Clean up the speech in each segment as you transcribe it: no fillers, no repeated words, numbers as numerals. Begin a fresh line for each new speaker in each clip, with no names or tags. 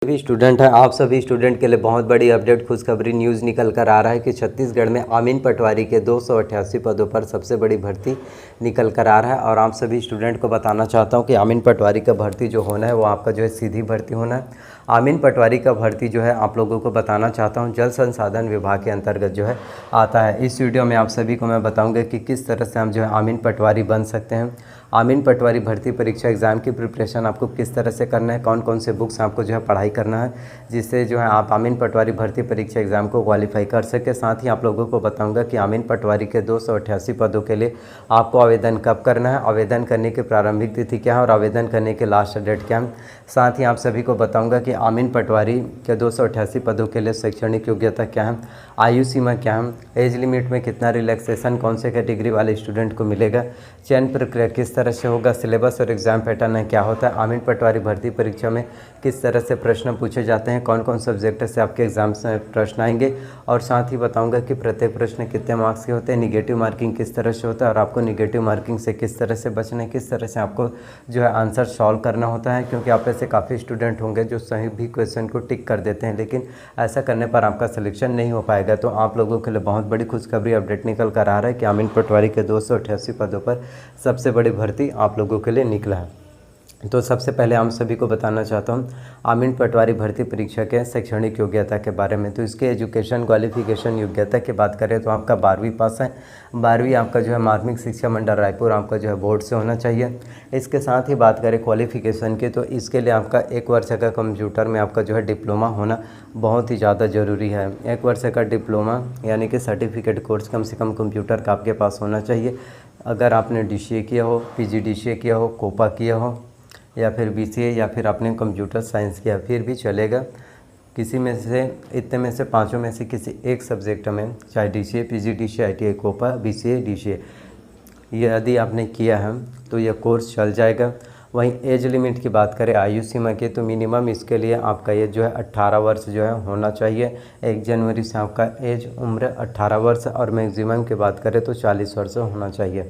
सभी स्टूडेंट हैं, आप सभी स्टूडेंट के लिए बहुत बड़ी अपडेट खुशखबरी न्यूज़ निकल कर आ रहा है कि छत्तीसगढ़ में अमीन पटवारी के 288 पदों पर सबसे बड़ी भर्ती निकल कर आ रहा है। और आप सभी स्टूडेंट को बताना चाहता हूं कि अमीन पटवारी का भर्ती जो होना है वो आपका जो है सीधी भर्ती होना है। अमीन पटवारी का भर्ती जो है आप लोगों को बताना चाहता हूँ जल संसाधन विभाग के अंतर्गत जो है आता है। इस वीडियो में आप सभी को मैं बताऊँगा कि किस तरह से हम जो है अमीन पटवारी बन सकते हैं। अमीन पटवारी भर्ती परीक्षा एग्ज़ाम की प्रिपरेशन आपको किस तरह से करना है, कौन कौन से बुक्स आपको जो है पढ़ाई करना है जिससे जो है आप अमीन पटवारी भर्ती परीक्षा एग्ज़ाम को क्वालिफाई कर सके। साथ ही आप लोगों को बताऊंगा कि अमीन पटवारी के 288 पदों के लिए आपको आवेदन कब करना है, आवेदन करने की प्रारंभिक तिथि क्या है और आवेदन करने के लास्ट डेट क्या है। साथ ही आप सभी को बताऊँगा कि अमीन पटवारी के 288 पदों के लिए शैक्षणिक योग्यता क्या है, आयु सीमा क्या है, एज लिमिट में कितना रिलैक्सेशन कौन से कैटेगरी वाले स्टूडेंट को मिलेगा, चयन प्रक्रिया किस तरह से होगा, सिलेबस और एग्ज़ाम पैटर्न है क्या होता है, अमीन पटवारी भर्ती परीक्षा में किस तरह से प्रश्न पूछे जाते हैं, कौन कौन सब्जेक्ट से आपके एग्जाम से प्रश्न आएंगे। और साथ ही बताऊंगा कि प्रत्येक प्रश्न कितने मार्क्स के होते हैं, निगेटिव मार्किंग किस तरह से होता है और आपको निगेटिव मार्किंग से किस तरह से बचना है, किस तरह से आपको जो है आंसर सॉल्व करना होता है। क्योंकि आप ऐसे काफ़ी स्टूडेंट होंगे जो सही भी क्वेश्चन को टिक कर देते हैं, लेकिन ऐसा करने पर आपका सिलेक्शन नहीं हो पाएगा। तो आप लोगों के लिए बहुत बड़ी खुशखबरी अपडेट निकल कर आ रहा है कि अमीन पटवारी के 288 पदों पर सबसे बड़ी भर्ती आप लोगों के लिए निकला है। तो सबसे पहले हम सभी को बताना चाहता हूँ अमीन पटवारी भर्ती परीक्षा के शैक्षणिक योग्यता के बारे में। तो इसके एजुकेशन क्वालिफिकेशन योग्यता की बात करें तो आपका 12वीं पास है। 12वीं आपका जो है माध्यमिक शिक्षा मंडल रायपुर आपका जो है बोर्ड से होना चाहिए। इसके साथ ही बात करें क्वालिफिकेशन की तो इसके लिए आपका 1 वर्ष का कंप्यूटर में आपका जो है डिप्लोमा होना बहुत ही ज़्यादा ज़रूरी है। 1 वर्ष का डिप्लोमा यानी कि सर्टिफिकेट कोर्स कम से कम कंप्यूटर का आपके पास होना चाहिए। अगर आपने DCA किया हो, PGDCA किया हो, कोपा किया हो या फिर BCA या फिर आपने कंप्यूटर साइंस किया फिर भी चलेगा। किसी में से इतने में से पांचों में से किसी एक सब्जेक्ट में, चाहे DCA, PGDCA, ITI, COPA, BCA, DCA यदि आपने किया है तो यह कोर्स चल जाएगा। वहीं एज लिमिट की बात करें आयु सीमा की तो मिनिमम इसके लिए आपका ये जो है 18 वर्ष जो है होना चाहिए। 1 जनवरी से आपका एज उम्र 18 वर्ष और मैक्सिमम की बात करें तो 40 वर्ष होना चाहिए।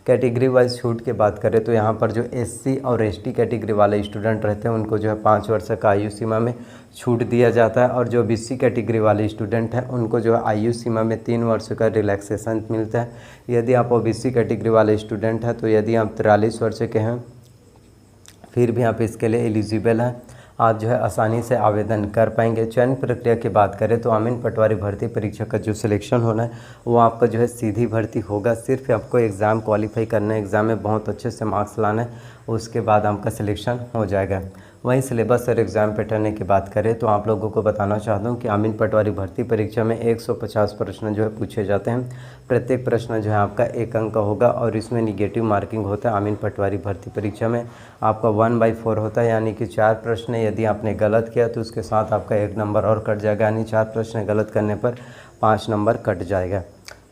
कैटेगरी वाइज छूट की बात करें तो यहाँ पर जो SC और ST कैटेगरी वाले स्टूडेंट रहते हैं उनको जो है 5 वर्ष का आयु सीमा में छूट दिया जाता है। और जो BC कैटेगरी वाले स्टूडेंट हैं उनको जो है आयु सीमा में 3 वर्ष का रिलैक्सेशन मिलता है। यदि आप OBC कैटेगरी वाले स्टूडेंट हैं तो यदि आप 43 वर्ष के हैं फिर भी आप इसके लिए एलिजिबल हैं, आप जो है आसानी से आवेदन कर पाएंगे। चयन प्रक्रिया की बात करें तो अमीन पटवारी भर्ती परीक्षा का जो सिलेक्शन होना है वो आपका जो है सीधी भर्ती होगा। सिर्फ आपको एग्ज़ाम क्वालिफाई करना है, एग्ज़ाम में बहुत अच्छे से मार्क्स लाना है, उसके बाद आपका सिलेक्शन हो जाएगा। वहीं सिलेबस और एग्ज़ाम पैटर्न की बात करें तो आप लोगों को बताना चाहता हूँ कि अमीन पटवारी भर्ती परीक्षा में 150 प्रश्न जो है पूछे जाते हैं। प्रत्येक प्रश्न जो है आपका 1 अंक का होगा और इसमें निगेटिव मार्किंग होता है। अमीन पटवारी भर्ती परीक्षा में आपका 1/4 होता है, यानी कि 4 प्रश्न यदि आपने गलत किया तो उसके साथ आपका 1 नंबर और कट जाएगा, यानी 4 प्रश्न गलत करने पर 5 नंबर कट जाएगा।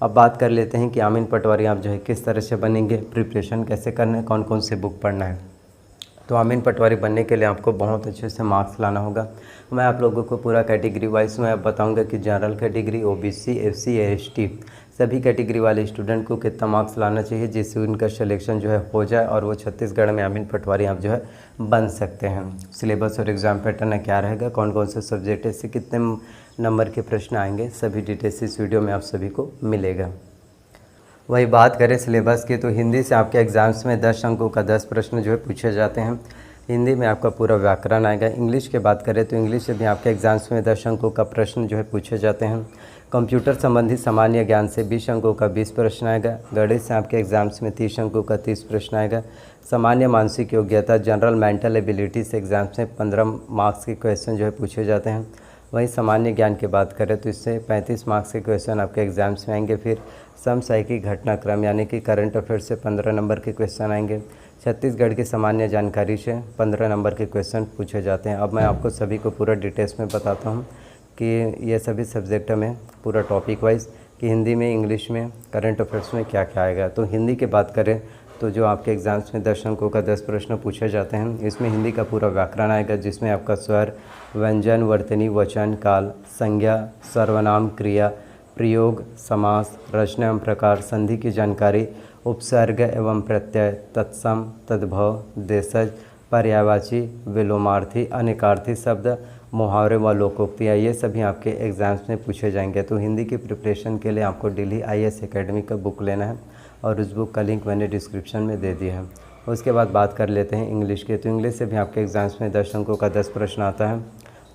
अब बात कर लेते हैं कि अमीन पटवारी आप जो है किस तरह से बनेंगे, प्रिपरेशन कैसे करना है, कौन कौन से बुक पढ़ना है। तो अमीन पटवारी बनने के लिए आपको बहुत अच्छे से मार्क्स लाना होगा। मैं आप लोगों को पूरा कैटेगरी वाइज में बताऊंगा कि general category, OBC, SC, ST सभी कैटेगरी वाले स्टूडेंट को कितना मार्क्स लाना चाहिए जिससे उनका सिलेक्शन जो है हो जाए और वो छत्तीसगढ़ में अमीन पटवारी आप जो है बन सकते हैं। सिलेबस और एग्ज़ाम पैटर्न क्या रहेगा, कौन कौन से सब्जेक्ट से कितने नंबर के प्रश्न आएंगे, सभी डिटेल्स इस वीडियो में आप सभी को मिलेगा। वही बात करें सिलेबस की तो हिंदी से आपके एग्ज़ाम्स में 10 अंकों का 10 प्रश्न जो है पूछे जाते हैं। हिंदी में आपका पूरा व्याकरण आएगा। इंग्लिश की बात करें तो इंग्लिश से भी आपके एग्ज़ाम्स में 10 अंकों का प्रश्न जो है पूछे जाते हैं। कंप्यूटर संबंधी सामान्य ज्ञान से 20 अंकों का 20 प्रश्न आएगा। गणित से आपके एग्ज़ाम्स में 30 अंकों का 30 प्रश्न आएगा। सामान्य मानसिक योग्यता जनरल मेंटल एबिलिटी से एग्ज़ाम्स में 15 मार्क्स के क्वेश्चन जो है पूछे जाते हैं। वहीं सामान्य ज्ञान की बात करें तो इससे 35 मार्क्स के क्वेश्चन आपके एग्ज़ाम्स में आएंगे। फिर समसामयिक घटनाक्रम यानी कि करंट अफेयर से 15 नंबर के क्वेश्चन आएंगे। छत्तीसगढ़ की सामान्य जानकारी से 15 नंबर के क्वेश्चन पूछे जाते हैं। अब मैं आपको सभी को पूरा डिटेल्स में बताता हूँ कि ये सभी सब्जेक्ट में पूरा टॉपिक वाइज कि हिंदी में, इंग्लिश में, करंट अफेयर्स में क्या क्या आएगा। तो हिंदी की बात करें तो जो आपके एग्ज़ाम्स में 10 अंकों का 10 प्रश्न पूछे जाते हैं, इसमें हिंदी का पूरा व्याकरण आएगा जिसमें आपका स्वर, व्यंजन, वर्तनी, वचन, काल, संज्ञा, सर्वनाम, क्रिया, प्रयोग, समास, रचना एवं प्रकार, संधि की जानकारी, उपसर्ग एवं प्रत्यय, तत्सम, तद्भव, देशज, पर्यायवाची, विलोमार्थी, अनेकार्थी शब्द मुहावरे व लोकोक्तियाँ, ये सभी आपके एग्ज़ाम्स में पूछे जाएंगे। तो हिंदी की प्रिपरेशन के लिए आपको दिल्ली IAS एकेडमी का बुक लेना है और उस बुक का लिंक मैंने डिस्क्रिप्शन में दे दिया है। उसके बाद बात कर लेते हैं इंग्लिश के। तो इंग्लिश से भी आपके एग्ज़ाम्स में 10 अंकों का 10 प्रश्न आता है।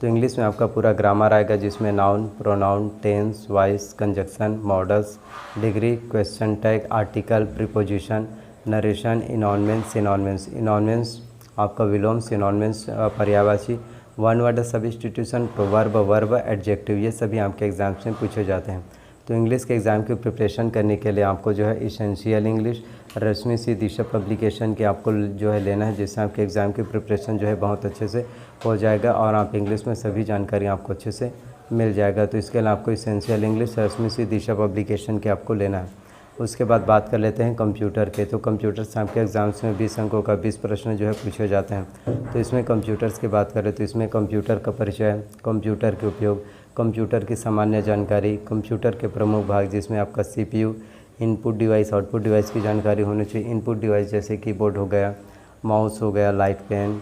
तो इंग्लिश में आपका पूरा ग्रामर आएगा, जिसमें noun, pronoun, tense, voice, conjunction, modals, degree, question tag, article, preposition, narration, antonyms, synonyms. Antonyms आपका विलोम, सिनॉनमेंस पर्यायवाची, one word substitution, proverb, verb, adjective, ये सभी आपके एग्ज़ाम्स में पूछे जाते हैं। तो इंग्लिश के एग्ज़ाम की प्रिपरेशन करने के लिए आपको जो है इसेंशियल इंग्लिश रश्मि सी दिशा पब्लिकेशन के आपको जो है लेना है, जिससे आपके एग्ज़ाम की प्रिपरेशन जो है बहुत अच्छे से हो जाएगा और आप इंग्लिश में सभी जानकारी आपको अच्छे से मिल जाएगा। तो इसके लिए आपको इसेंशियल इंग्लिश रश्मि सी दिशा पब्लिकेशन के आपको लेना है। उसके बाद बात कर लेते हैं कंप्यूटर के। तो कंप्यूटर से आपके एग्ज़ाम्स में 20 अंकों का 20 प्रश्न जो है पूछे जाते हैं। तो इसमें कंप्यूटर्स की बात करें तो इसमें कंप्यूटर का परिचय, कंप्यूटर के उपयोग, कंप्यूटर की सामान्य जानकारी, कंप्यूटर के प्रमुख भाग जिसमें आपका CPU, input device, output device की जानकारी होनी चाहिए। इनपुट डिवाइस जैसे कीबोर्ड हो गया, माउस हो गया, लाइट पेन,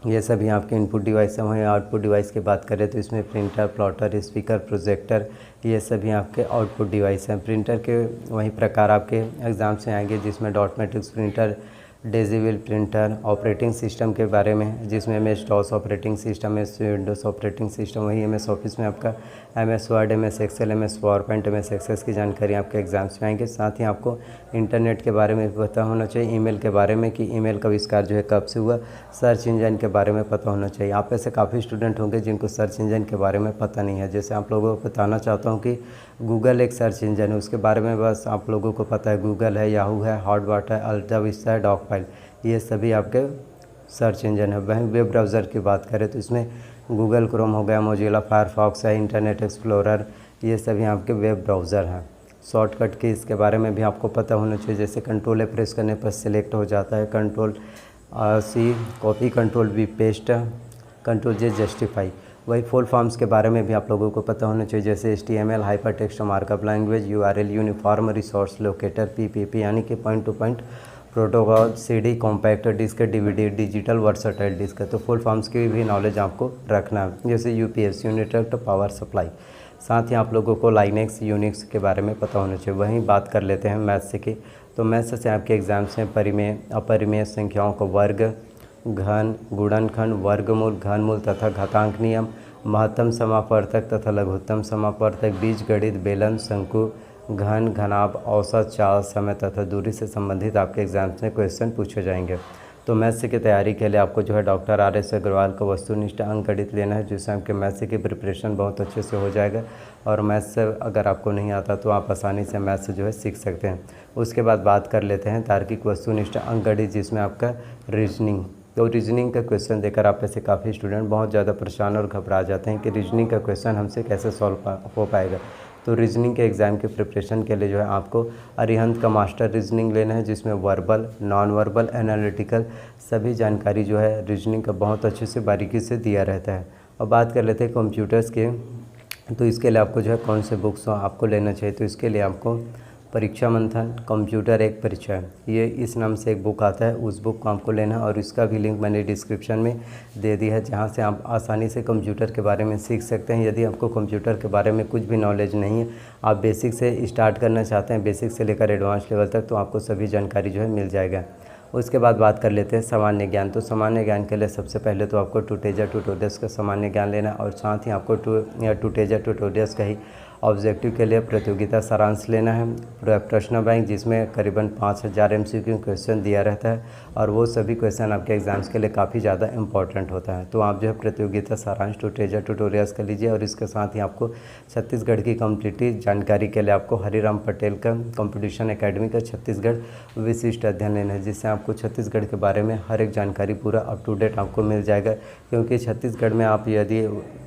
ये सभी आपके इनपुट डिवाइस हैं। वहीं आउटपुट डिवाइस की बात करें तो इसमें प्रिंटर, प्लॉटर, स्पीकर, प्रोजेक्टर, ये सभी आपके आउटपुट डिवाइस हैं। प्रिंटर के वहीं प्रकार आपके एग्ज़ाम से आएंगे, जिसमें डॉट मैट्रिक्स प्रिंटर, डेजिबल प्रिंटर, ऑपरेटिंग सिस्टम के बारे में जिसमें MS-DOS operating system, MS-Windows operating system, वहीं MS ऑफिस में आपका MS Word, MS Excel, MS PowerPoint, MS Access की जानकारी आपके एग्ज़ाम्स में आएंगे। साथ ही आपको इंटरनेट के बारे में पता होना चाहिए, ईमेल के बारे में कि ईमेल का आविष्कार जो है कब से हुआ, सर्च इंजन के बारे में पता होना चाहिए। आप ऐसे काफ़ी स्टूडेंट होंगे जिनको सर्च इंजन के बारे में पता नहीं है। जैसे आप लोगों को बताना चाहता हूँ कि गूगल एक सर्च इंजन है, उसके बारे में बस आप लोगों को पता है गूगल है, याहू है, हॉटबॉट है, अल्टा विस्टा है, डॉक फाइल, ये सभी आपके सर्च इंजन है। वहीं वेब ब्राउज़र की बात करें तो इसमें गूगल क्रोम हो गया, मोजिला फायरफॉक्स है, इंटरनेट एक्सप्लोरर, ये सभी आपके वेब ब्राउज़र हैं। शॉर्टकट की इसके बारे में भी आपको पता होना चाहिए। जैसे कंट्रोल प्रेस करने पर सिलेक्ट हो जाता है, कंट्रोल-C कॉपी, कंट्रोल-V पेस्ट, कंट्रोल-J जस्टिफाई। वही फुल फॉर्म्स के बारे में भी आप लोगों को पता होना चाहिए, जैसे HTML hypertext markup language, URL uniform resource locator, PPP यानी कि point to point protocol, CD compact disc, DVD digital versatile disc. तो फुल फॉर्म्स की भी नॉलेज आपको रखना है, जैसे UPS यूनिट पावर सप्लाई। साथ ही आप लोगों को लाइनेक्स यूनिक्स के बारे में पता होना चाहिए। वहीं बात कर लेते हैं मैथ्स की। तो मैथ्स से आपके एग्ज़ाम्स में परिमेय, अपरिमेय संख्याओं को वर्ग, घन, गुणनखंड, वर्गमूल, घनमूल तथा घातांक नियम, महत्तम समापवर्तक तथा लघुत्तम समापवर्तक, बीजगणित, बेलन, शंकु, घन, घनाभ, औसत, चाल, समय तथा दूरी से संबंधित आपके एग्जाम्स में क्वेश्चन पूछे जाएंगे। तो मैथ्स की तैयारी के लिए आपको जो है डॉक्टर RS अग्रवाल का वस्तुनिष्ठ अंकगणित लेना है, जिससे आपके मैथ्स की प्रिपरेशन बहुत अच्छे से हो जाएगा। और मैथ्स अगर आपको नहीं आता तो आप आसानी से मैथ्स जो है सीख सकते हैं। उसके बाद बात कर लेते हैं तार्किक वस्तुनिष्ठ अंकगणित, जिसमें आपका रीजनिंग। तो रीजनिंग का क्वेश्चन देकर आप ऐसे काफ़ी स्टूडेंट बहुत ज़्यादा परेशान और घबरा जाते हैं कि रीजनिंग का क्वेश्चन हमसे कैसे सॉल्व हो पाएगा। तो रीजनिंग के एग्ज़ाम के प्रिपरेशन के लिए जो है आपको अरिहंत का मास्टर रीजनिंग लेना है, जिसमें वर्बल, नॉन वर्बल, एनालिटिकल सभी जानकारी जो है रीजनिंग का बहुत अच्छे से बारीकी से दिया रहता है। अब बात कर लेते हैं कंप्यूटर्स के। तो इसके लिए आपको जो है कौन से बुक्स आपको लेना चाहिए। तो इसके लिए आपको परीक्षा मंथन, कंप्यूटर एक परिचय, ये इस नाम से एक बुक आता है, उस बुक को आपको लेना है। और इसका भी लिंक मैंने डिस्क्रिप्शन में दे दिया है, जहाँ से आप आसानी से कंप्यूटर के बारे में सीख सकते हैं। यदि आपको कंप्यूटर के बारे में कुछ भी नॉलेज नहीं है, आप बेसिक से स्टार्ट करना चाहते हैं, बेसिक से लेकर एडवांस लेवल तक, तो आपको सभी जानकारी जो है मिल जाएगा। उसके बाद बात कर लेते हैं सामान्य ज्ञान। तो सामान्य ज्ञान के लिए सबसे पहले तो आपको टुटेजा ट्यूटोरियल्स का सामान्य ज्ञान लेना, और साथ ही आपको टुटेजा ट्यूटोरियल्स का ही ऑब्जेक्टिव के लिए प्रतियोगिता सारांश लेना है, प्रश्न बैंक, जिसमें करीबन 5000 MCQ क्वेश्चन दिया रहता है, और वो सभी क्वेश्चन आपके एग्जाम्स के लिए काफ़ी ज़्यादा इंपॉर्टेंट होता है। तो आप जो है प्रतियोगिता सारांश टुटेजा ट्यूटोरियल्स कर लीजिए। और इसके साथ ही आपको छत्तीसगढ़ की कम्प्लीट जानकारी के लिए आपको हरिराम पटेल का कंपटीशन एकेडमी का छत्तीसगढ़ विशिष्ट अध्ययन लेना है, जिससे आपको छत्तीसगढ़ के बारे में हर एक जानकारी पूरा अप टू डेट आपको मिल जाएगा। क्योंकि छत्तीसगढ़ में आप यदि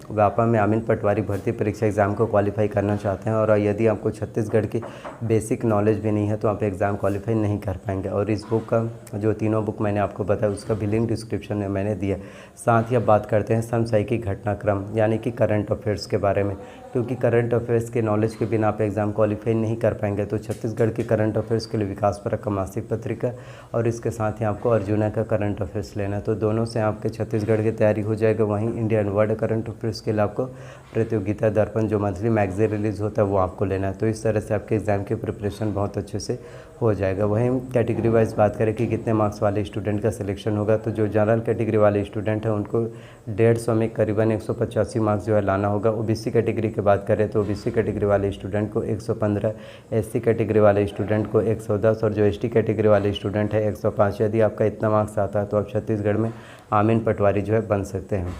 व्यापा में आमीन पटवारी भर्ती परीक्षा एग्ज़ाम को क्वालिफाई करना चाहते हैं और यदि आपको छत्तीसगढ़ की बेसिक नॉलेज भी नहीं है तो आप एग्ज़ाम क्वालिफाई नहीं कर पाएंगे। और इस बुक का जो तीनों बुक मैंने आपको बताया उसका भी लिंक डिस्क्रिप्शन में मैंने दिया। साथ ही अब बात करते हैं समसामयिक घटनाक्रम यानी कि करंट अफेयर्स के बारे में, क्योंकि करंट अफेयर्स के नॉलेज के बिना आप एग्ज़ाम क्वालिफाई नहीं कर पाएंगे। तो छत्तीसगढ़ की करंट अफेयर्स के लिए विकास परक का मासिक पत्रिका और इसके साथ ही आपको अर्जुना का करंट अफेयर्स लेना है। तो दोनों से आपके छत्तीसगढ़ की तैयारी हो जाएगा। वहीं इंडियन वर्ल्ड करंट अफेयर्स के लिए आपको प्रतियोगिता दर्पण जो मंथली मैगजीन रिलीज़ होता है वो आपको लेना है। तो इस तरह से आपके एग्ज़ाम की प्रिपरेशन बहुत अच्छे से हो जाएगा। वहीं कैटेगरी वाइज बात करें कि कितने मार्क्स वाले स्टूडेंट का सिलेक्शन होगा, तो जो जनरल कैटेगरी वाले स्टूडेंट हैं उनको 150 में करीबन 185 मार्क्स जो है लाना होगा। ओबीसी कैटेगरी की बात करें तो ओबीसी कैटेगरी वाले स्टूडेंट को 115, एससी कैटेगरी वाले स्टूडेंट को 110 और जो एसटी कैटेगरी वाले स्टूडेंट है 105। यदि आपका इतना मार्क्स आता है तो आप छत्तीसगढ़ में आमीन पटवारी जो है बन सकते हैं।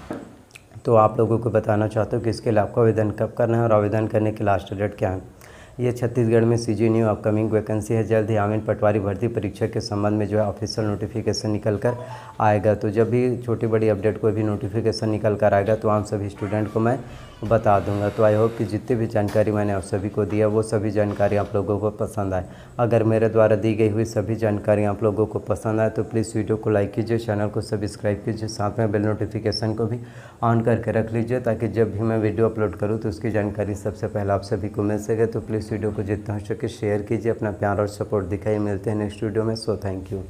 तो आप लोगों को बताना चाहता हूँ कि इसके लिए आपको आवेदन कब करना है और आवेदन करने की लास्ट डेट क्या है। ये छत्तीसगढ़ में सीजी न्यू अपकमिंग वैकेंसी है। जल्द ही आमीन पटवारी भर्ती परीक्षा के संबंध में जो है ऑफिशियल नोटिफिकेशन निकल कर आएगा। तो जब भी छोटी बड़ी अपडेट कोई भी नोटिफिकेशन निकल कर आएगा तो आप सभी स्टूडेंट को मैं बता दूंगा। तो आई होप कि जितनी भी जानकारी मैंने आप सभी को दिया वो सभी जानकारी आप लोगों को पसंद आए। अगर मेरे द्वारा दी गई हुई सभी जानकारी आप लोगों को पसंद आए तो प्लीज़ वीडियो को लाइक कीजिए, चैनल को सब्सक्राइब कीजिए, साथ में बेल नोटिफिकेशन को भी ऑन करके रख लीजिए ताकि जब भी मैं वीडियो अपलोड करूँ तो उसकी जानकारी सबसे पहले आप सभी को मिल सके। तो प्लीज़ वीडियो को जितना हो सके शेयर कीजिए, अपना प्यार और सपोर्ट दिखाइए। मिलते हैं नेक्स्ट वीडियो में। So thank you.